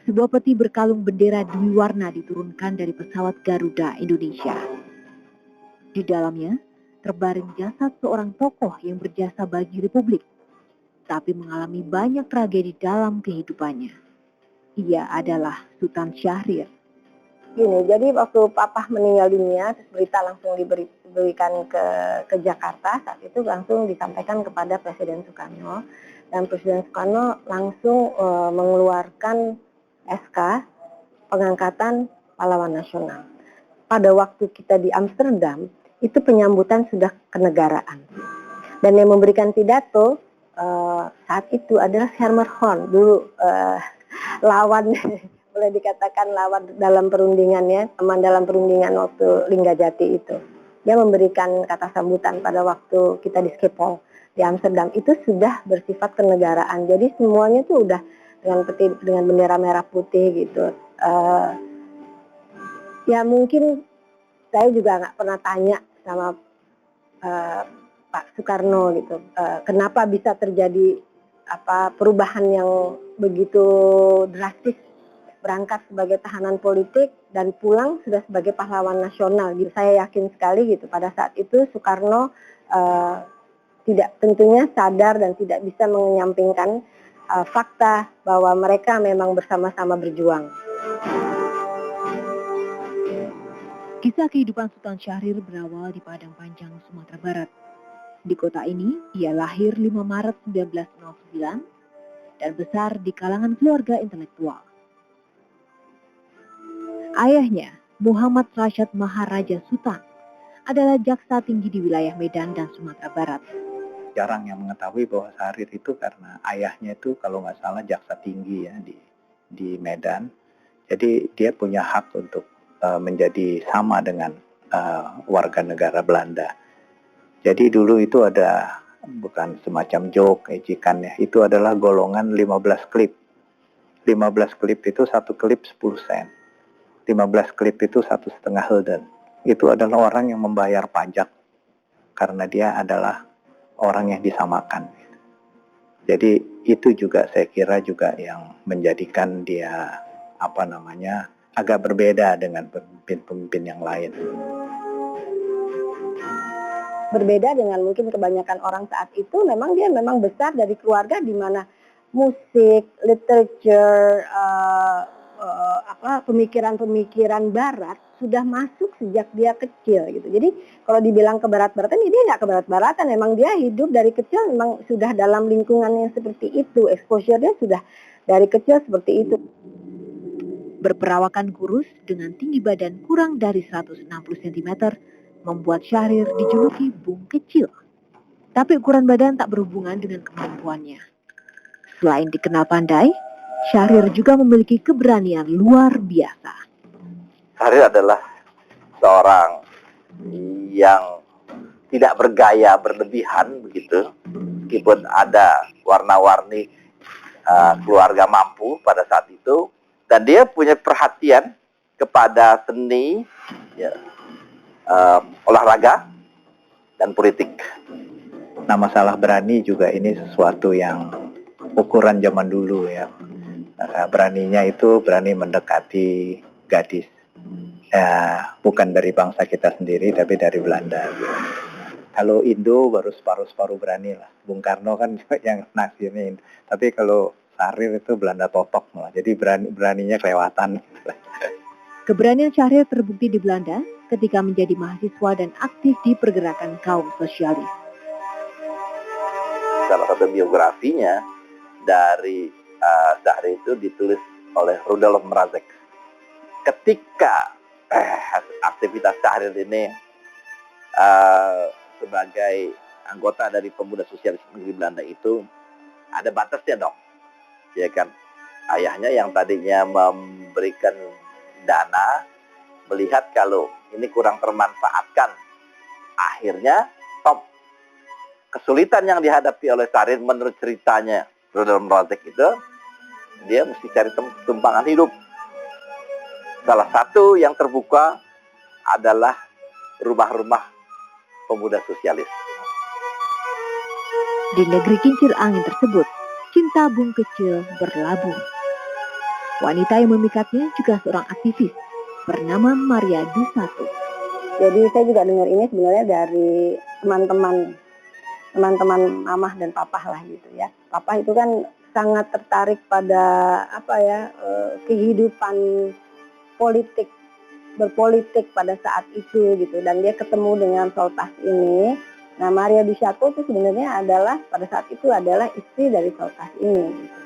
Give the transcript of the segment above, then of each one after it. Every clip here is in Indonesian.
Sebuah peti berkalung bendera dwi warna diturunkan dari pesawat Garuda Indonesia. Di dalamnya terbaring jasad seorang tokoh yang berjasa bagi Republik, tapi mengalami banyak tragedi dalam kehidupannya. Ia adalah Sultan Syahrir. Gini, jadi waktu Papa meninggal dunia, berita langsung diberikan ke Jakarta. Saat itu langsung disampaikan kepada Presiden Soekarno, dan Presiden Soekarno langsung mengeluarkan SK pengangkatan pahlawan nasional. Pada waktu kita di Amsterdam, itu penyambutan sudah kenegaraan. Dan yang memberikan pidato saat itu adalah Herman Horn, dulu lawan boleh dikatakan lawan dalam perundingannya, teman dalam perundingan waktu Linggajati itu. Dia memberikan kata sambutan pada waktu kita di Schiphol di Amsterdam, itu sudah bersifat kenegaraan. Jadi semuanya itu udah dengan bendera merah putih gitu. Ya mungkin saya juga nggak pernah tanya sama Pak Soekarno gitu, kenapa bisa terjadi perubahan yang begitu drastis, berangkat sebagai tahanan politik dan pulang sudah sebagai pahlawan nasional. Gitu. Saya yakin sekali gitu pada saat itu Soekarno tidak tentunya sadar dan tidak bisa menyampingkan fakta bahwa mereka memang bersama-sama berjuang. Kisah kehidupan Sultan Syahrir berawal di Padang Panjang, Sumatera Barat. Di kota ini, ia lahir 5 Maret 1909 dan besar di kalangan keluarga intelektual. Ayahnya, Muhammad Rashad Maharaja Sultan, adalah jaksa tinggi di wilayah Medan dan Sumatera Barat. Jarang yang mengetahui bahwa Syahrir itu karena ayahnya itu kalau nggak salah jaksa tinggi ya di Medan. Jadi dia punya hak untuk menjadi sama dengan warga negara Belanda. Jadi dulu itu ada bukan semacam joke, ejekan ya, itu adalah golongan 15 klip. 15 klip itu satu klip 10 sen. 15 klip itu 1,5 gulden. Itu adalah orang yang membayar pajak karena dia adalah orang yang disamakan. Jadi itu juga saya kira juga yang menjadikan dia agak berbeda dengan pemimpin-pemimpin yang lain. Berbeda dengan mungkin kebanyakan orang saat itu, memang dia besar dari keluarga di mana musik, literature, pemikiran-pemikiran barat sudah masuk sejak dia kecil gitu. Jadi kalau dibilang kebarat-baratan, dia nggak kebarat-baratan, memang dia hidup dari kecil memang sudah dalam lingkungan yang seperti itu, exposure-nya sudah dari kecil seperti itu. Berperawakan kurus dengan tinggi badan kurang dari 160 cm, membuat Syahrir dijuluki Bung Kecil. Tapi ukuran badan tak berhubungan dengan kemampuannya. Selain dikenal pandai, Syahrir juga memiliki keberanian luar biasa. Syahrir adalah seorang yang tidak bergaya berlebihan begitu, meskipun ada warna-warni keluarga mampu pada saat itu, dan dia punya perhatian kepada seni, ya, olahraga dan politik. Nah, masalah berani juga ini sesuatu yang ukuran zaman dulu ya. Beraninya itu berani mendekati gadis. Bukan dari bangsa kita sendiri, tapi dari Belanda. Kalau Indo baru separuh-separuh berani lah. Bung Karno kan yang naksirnya. Tapi kalau Syahrir itu Belanda totok malah. Jadi beraninya kelewatan. Keberanian Syahrir terbukti di Belanda ketika menjadi mahasiswa dan aktif di pergerakan kaum sosialis. Salah satu biografinya dari Syahrir itu ditulis oleh Rudolf Mrazek. Ketika aktivitas Syahrir ini sebagai anggota dari pemuda sosialis negeri Belanda itu ada batasnya dong, ya kan? Ayahnya yang tadinya memberikan dana melihat kalau ini kurang termanfaatkan, akhirnya top kesulitan yang dihadapi oleh Syahrir menurut ceritanya Rudolf Mrazek itu, dia mesti cari tumpangan hidup. Salah satu yang terbuka adalah rumah-rumah pemuda sosialis. Di negeri kincir angin tersebut, cinta Bung Kecil berlabuh. Wanita yang memikatnya juga seorang aktivis bernama Maria Dusato. Jadi saya juga dengar ini sebenarnya dari teman-teman mamah dan papah lah gitu ya. Papah itu kan sangat tertarik pada kehidupan politik, berpolitik pada saat itu gitu, dan dia ketemu dengan Soltas ini. Nah, Maria Dusato itu sebenarnya adalah pada saat itu adalah istri dari Soltas ini gitu.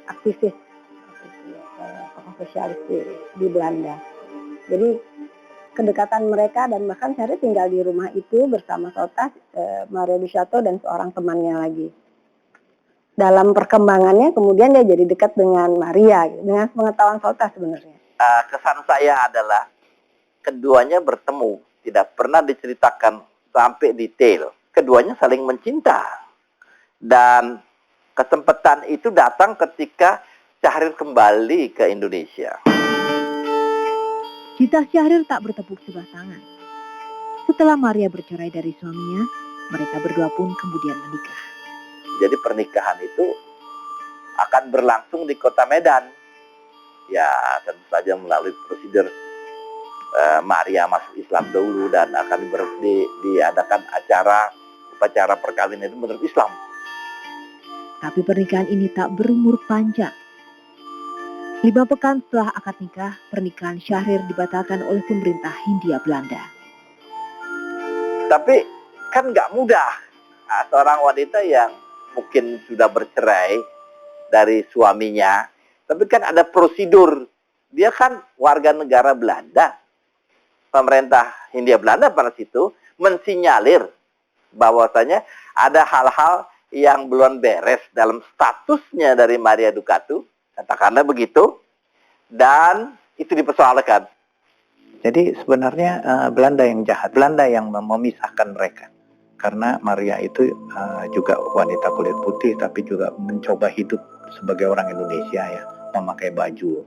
Aktivis tokoh sosialis di Belanda. Jadi kedekatan mereka, dan bahkan saya tinggal di rumah itu bersama Soltas, Maria Dusato dan seorang temannya lagi. Dalam perkembangannya kemudian dia jadi dekat dengan Maria, dengan pengetahuan Soltas sebenarnya. Kesan saya adalah keduanya bertemu, tidak pernah diceritakan sampai detail. Keduanya saling mencinta. Dan kesempatan itu datang ketika Syahrir kembali ke Indonesia. Cinta Syahrir tak bertepuk sebelah tangan. Setelah Maria bercerai dari suaminya, mereka berdua pun kemudian menikah. Jadi pernikahan itu akan berlangsung di kota Medan. Ya, tentu saja melalui prosedur Maria masuk Islam dulu, dan akan diadakan upacara perkawinan itu menurut Islam. Tapi pernikahan ini tak berumur panjang. 5 pekan setelah akad nikah, pernikahan Syahrir dibatalkan oleh pemerintah Hindia Belanda. Tapi kan nggak mudah. Seorang wanita yang mungkin sudah bercerai dari suaminya, tapi kan ada prosedur. Dia kan warga negara Belanda. Pemerintah Hindia Belanda pada situ mensinyalir bahwasanya ada hal-hal yang belum beres dalam statusnya dari Maria Ducato, katakanlah begitu, dan itu dipersoalkan. Jadi sebenarnya Belanda yang jahat, Belanda yang memisahkan mereka. Karena Maria itu juga wanita kulit putih, tapi juga mencoba hidup sebagai orang Indonesia ya, memakai baju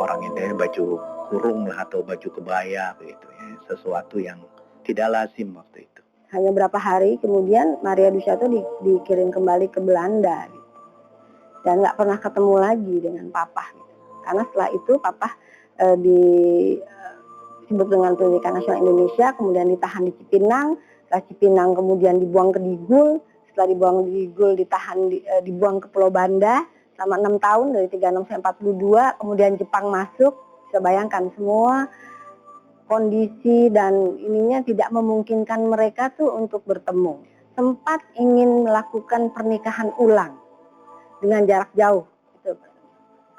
orang Indonesia, baju kurung lah atau baju kebaya begitu ya, sesuatu yang tidak lazim waktu itu. Hanya berapa hari kemudian Maria Dusato dikirim kembali ke Belanda gitu. Dan nggak pernah ketemu lagi dengan Papah gitu. Karena setelah itu Papah disebut dengan Pendidikan Nasional Indonesia, kemudian ditahan di Cipinang, setelah Cipinang kemudian dibuang ke Digul, setelah dibuang ke Digul dibuang ke Pulau Banda selama 6 tahun dari 36 sampai 42, kemudian Jepang masuk. Bisa bayangkan semua kondisi dan ininya tidak memungkinkan mereka tuh untuk bertemu. Sempat ingin melakukan pernikahan ulang dengan jarak jauh. Itu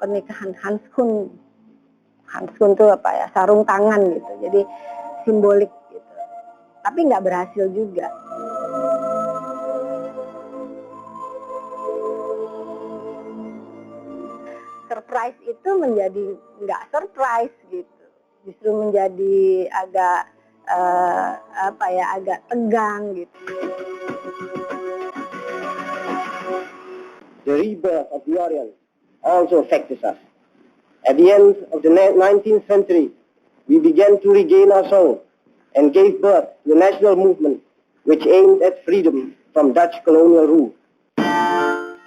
pernikahan Hanskun. Hanskun itu sarung tangan gitu. Jadi simbolik gitu. Tapi nggak berhasil juga. Surprise itu menjadi nggak surprise gitu. Justru menjadi agak agak tegang gitu. The rebirth of the Orient also affected us. At the end of the 19th century, we began to regain our soul and gave birth to a national movement which aimed at freedom from Dutch colonial rule.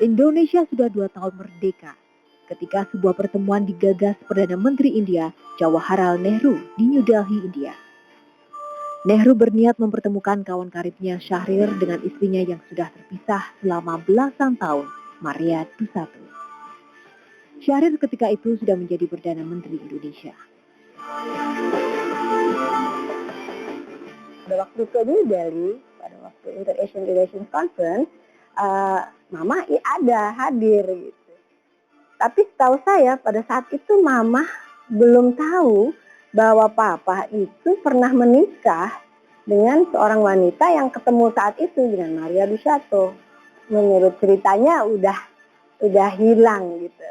Indonesia sudah 2 tahun merdeka ketika sebuah pertemuan digagas Perdana Menteri India Jawaharlal Nehru di New Delhi, India. Nehru berniat mempertemukan kawan karibnya Syahrir dengan istrinya yang sudah terpisah selama belasan tahun, Maria Dusato. Syahrir ketika itu sudah menjadi Perdana Menteri Indonesia. Pada waktu ke New Delhi, pada waktu Inter-Asian Relations Conference, Mama ada hadir gitu. Tapi setahu saya pada saat itu Mama belum tahu bahwa Papa itu pernah menikah dengan seorang wanita yang ketemu saat itu dengan Maria Dusato. Menurut ceritanya udah hilang gitu.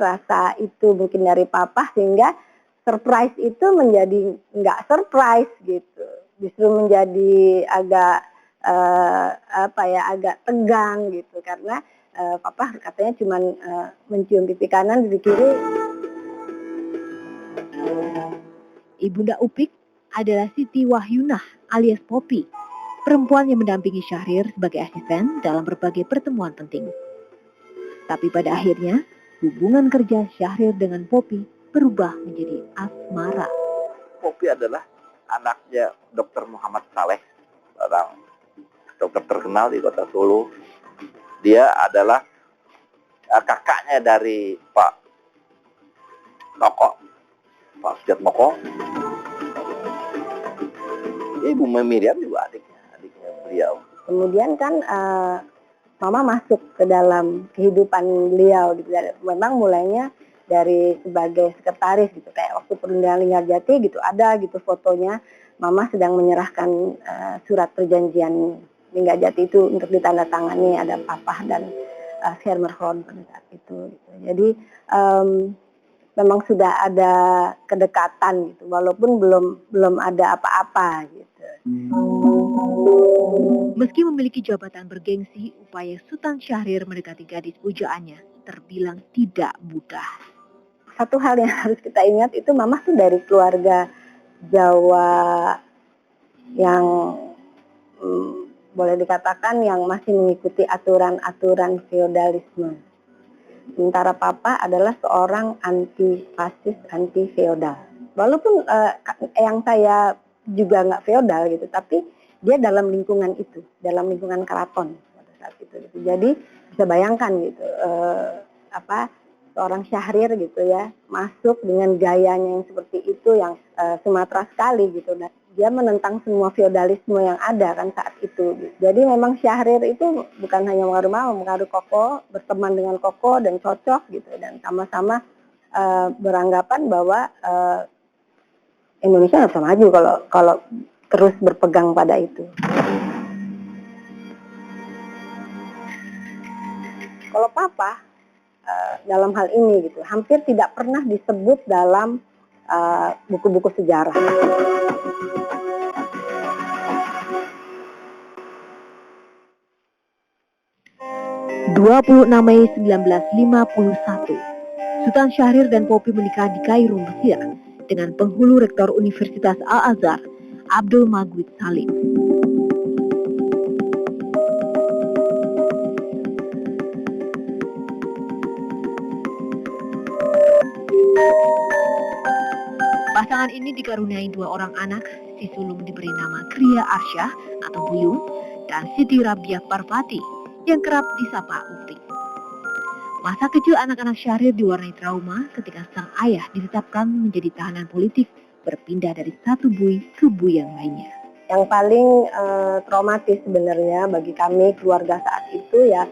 Rasa itu mungkin dari Papa, sehingga surprise itu menjadi nggak surprise gitu. Justru menjadi agak agak tegang gitu, karena Papa katanya cuma mencium pipi kanan, pipi kiri. Ibunda Upik adalah Siti Wahyunah alias Popi, perempuan yang mendampingi Syahrir sebagai asisten dalam berbagai pertemuan penting. Tapi pada akhirnya, hubungan kerja Syahrir dengan Poppy berubah menjadi asmara. Poppy adalah anaknya Dr. Muhammad Saleh, seorang dokter terkenal di kota Solo. Dia adalah kakaknya dari Pak Toko, Pak Sujatmoko. Ibu Miriam juga adiknya beliau. Kemudian kan Mama masuk ke dalam kehidupan beliau gitu. Memang mulainya dari sebagai sekretaris gitu, kayak waktu perundingan Linggarjati gitu, ada gitu fotonya Mama sedang menyerahkan surat perjanjian Linggarjati itu untuk ditandatangani, ada Papa dan Schermerhorn pada saat itu gitu. Jadi memang sudah ada kedekatan gitu, walaupun belum ada apa-apa gitu. Meski memiliki jabatan bergengsi, upaya Sultan Syahrir mendekati gadis pujaannya terbilang tidak mudah. Satu hal yang harus kita ingat itu Mama tuh dari keluarga Jawa yang boleh dikatakan yang masih mengikuti aturan-aturan feodalisme. Sementara Papa adalah seorang anti-fasis, anti-feodal. Walaupun yang saya juga nggak feodal gitu, tapi dia dalam lingkungan itu, dalam lingkungan keraton pada saat itu. Gitu. Jadi bisa bayangkan gitu, seorang Syahrir gitu ya, masuk dengan gayanya yang seperti itu, yang Sumatera sekali gitu. Dan dia menentang semua feodalisme yang ada kan saat itu. Gitu. Jadi memang Syahrir itu bukan hanya mengaruh Koko, berteman dengan Koko dan cocok gitu, dan sama-sama beranggapan bahwa Indonesia nggak bisa maju kalau terus berpegang pada itu. Kalau Papa dalam hal ini gitu hampir tidak pernah disebut dalam buku-buku sejarah. ...26 Mei 1951, Sultan Syahrir dan Poppy menikah di Kairo, Mesir, dengan penghulu rektor Universitas Al-Azhar, Abdul Magwid Salim. Pasangan ini dikaruniai 2 orang anak, si sulung diberi nama Kriya Arsyah atau Buyung, dan Siti Rabiah Parvati yang kerap disapa Upri. Masa kecil anak-anak Syahrir diwarnai trauma ketika sang ayah ditetapkan menjadi tahanan politik, berpindah dari satu bui ke bui yang lainnya. Yang paling traumatis sebenarnya bagi kami keluarga saat itu ya,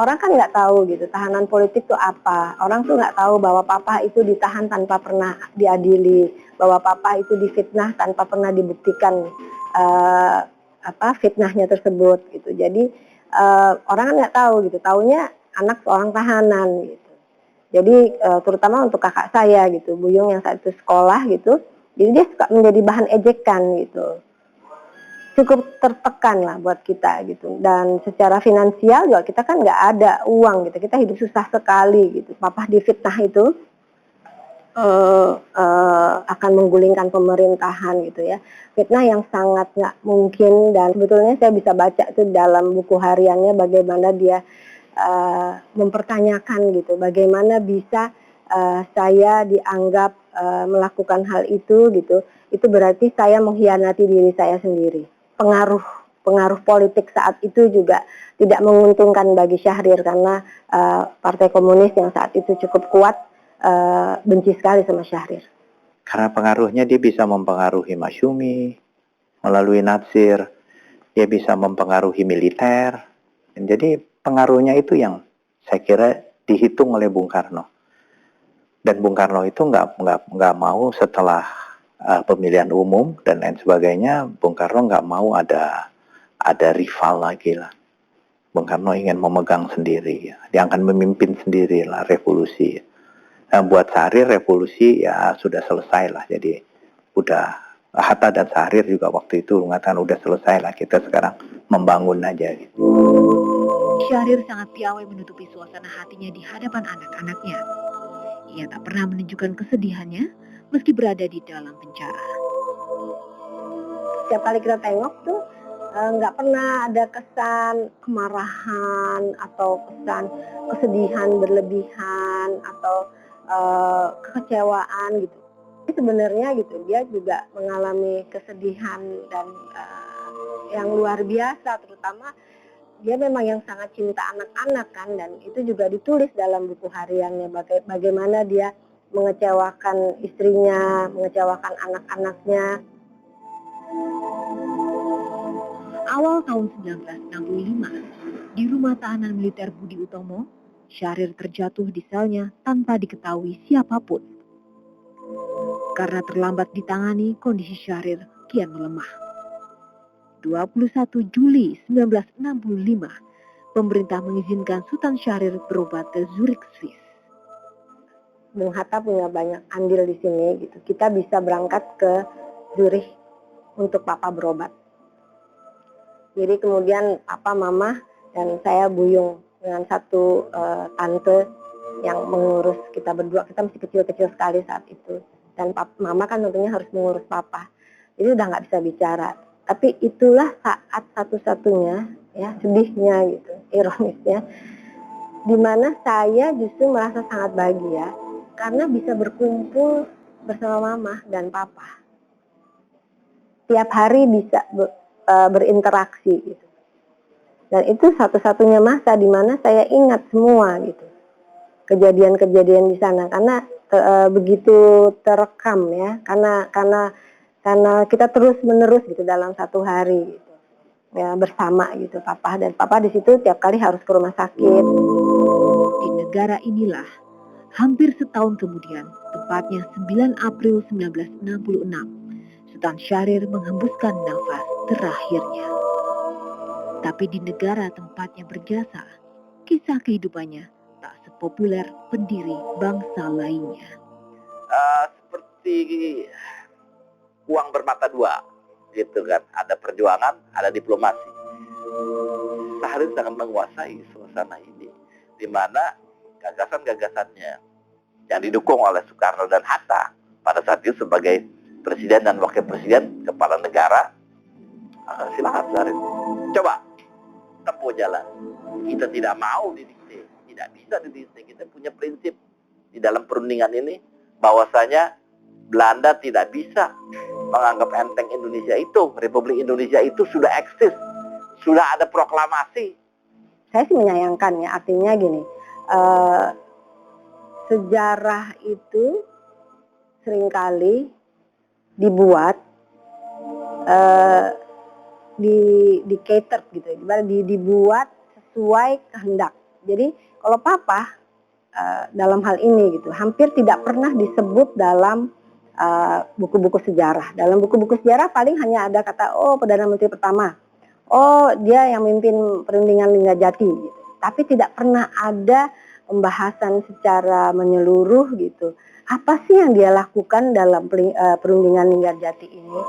orang kan nggak tahu gitu tahanan politik itu apa. Orang tuh nggak tahu bahwa Papa itu ditahan tanpa pernah diadili, bahwa Papa itu difitnah tanpa pernah dibuktikan fitnahnya tersebut gitu. Jadi orang kan nggak tahu gitu, taunya anak seorang tahanan gitu. Jadi terutama untuk kakak saya gitu, Buyung yang saat itu sekolah gitu, jadi dia suka menjadi bahan ejekan gitu. Cukup tertekan lah buat kita gitu. Dan secara finansial juga kita kan nggak ada uang gitu, kita hidup susah sekali gitu. Papa difitnah itu akan menggulingkan pemerintahan gitu ya. Fitnah yang sangat nggak mungkin, dan sebetulnya saya bisa baca itu dalam buku hariannya bagaimana dia mempertanyakan gitu, bagaimana bisa saya dianggap melakukan hal itu gitu. Itu berarti saya mengkhianati diri saya sendiri. Pengaruh politik saat itu juga tidak menguntungkan bagi Syahrir karena Partai Komunis yang saat itu cukup kuat benci sekali sama Syahrir. Karena pengaruhnya dia bisa mempengaruhi Masyumi melalui Natsir, dia bisa mempengaruhi militer. Dan jadi pengaruhnya itu yang saya kira dihitung oleh Bung Karno. Dan Bung Karno itu nggak mau setelah pemilihan umum dan lain sebagainya, Bung Karno nggak mau ada rival lagi lah. Bung Karno ingin memegang sendiri, ya. Dia akan memimpin sendiri lah revolusi. Nah, buat Syahrir revolusi ya sudah selesai lah. Jadi udah Hatta dan Syahrir juga waktu itu mengatakan udah selesai lah, kita sekarang membangun aja gitu. Syahrir sangat piawai menutupi suasana hatinya di hadapan anak-anaknya. Ia tak pernah menunjukkan kesedihannya meski berada di dalam penjara. setiap kali kita tengok tuh nggak pernah ada kesan kemarahan atau kesan kesedihan berlebihan atau kekecewaan gitu. Jadi sebenarnya gitu dia juga mengalami kesedihan dan yang luar biasa, terutama dia memang yang sangat cinta anak-anak kan, dan itu juga ditulis dalam buku hariannya bagaimana dia mengecewakan istrinya, mengecewakan anak-anaknya. Awal tahun 1965, di rumah tahanan militer Budi Utomo, Syahrir terjatuh di selnya tanpa diketahui siapapun. Karena terlambat ditangani, kondisi Syahrir kian melemah. 21 Juli 1965, pemerintah mengizinkan Sultan Syahrir berobat ke Zurich, Swiss. Bung Hatta punya banyak andil di sini gitu. Kita bisa berangkat ke Zurich untuk papa berobat. Jadi kemudian papa, mama, dan saya Buyung dengan satu tante yang mengurus kita berdua. Kita masih kecil-kecil sekali saat itu. Dan mama kan tentunya harus mengurus papa. Jadi udah nggak bisa bicara. Tapi itulah saat satu-satunya, ya sedihnya gitu, ironisnya, di mana saya justru merasa sangat bahagia karena bisa berkumpul bersama mama dan papa. Tiap hari bisa berinteraksi gitu. Dan itu satu-satunya masa di mana saya ingat semua gitu. Kejadian-kejadian di sana karena begitu terekam ya, karena kita terus-menerus gitu dalam satu hari gitu. Ya, bersama gitu papa, dan papa di situ tiap kali harus ke rumah sakit. Di negara inilah, hampir setahun kemudian, tepatnya 9 April 1966, Sultan Syahrir menghembuskan nafas terakhirnya. Tapi di negara tempatnya berjasa, kisah kehidupannya tak sepopuler pendiri bangsa lainnya. Seperti uang bermata dua, gitu kan. Ada perjuangan, ada diplomasi. Syahrir sangat menguasai suasana ini, di mana gagasan-gagasannya yang didukung oleh Soekarno dan Hatta pada saat itu sebagai presiden dan wakil presiden kepala negara. Silakan Syahrir, coba tempuh jalan. Kita tidak mau didikte, tidak bisa didikte. Kita punya prinsip di dalam perundingan ini bahwasanya Belanda tidak bisa menganggap enteng Indonesia itu. Republik Indonesia itu sudah eksis, sudah ada proklamasi. Saya sih menyayangkan ya, artinya gini, sejarah itu seringkali dibuat di cater gitu, dibuat sesuai kehendak. Jadi kalau papa dalam hal ini gitu hampir tidak pernah disebut dalam buku-buku sejarah. Dalam buku-buku sejarah paling hanya ada kata, oh Perdana Menteri pertama, oh dia yang memimpin perundingan Linggarjati gitu. Tapi tidak pernah ada pembahasan secara menyeluruh gitu. Apa sih yang dia lakukan dalam perundingan Linggarjati ini?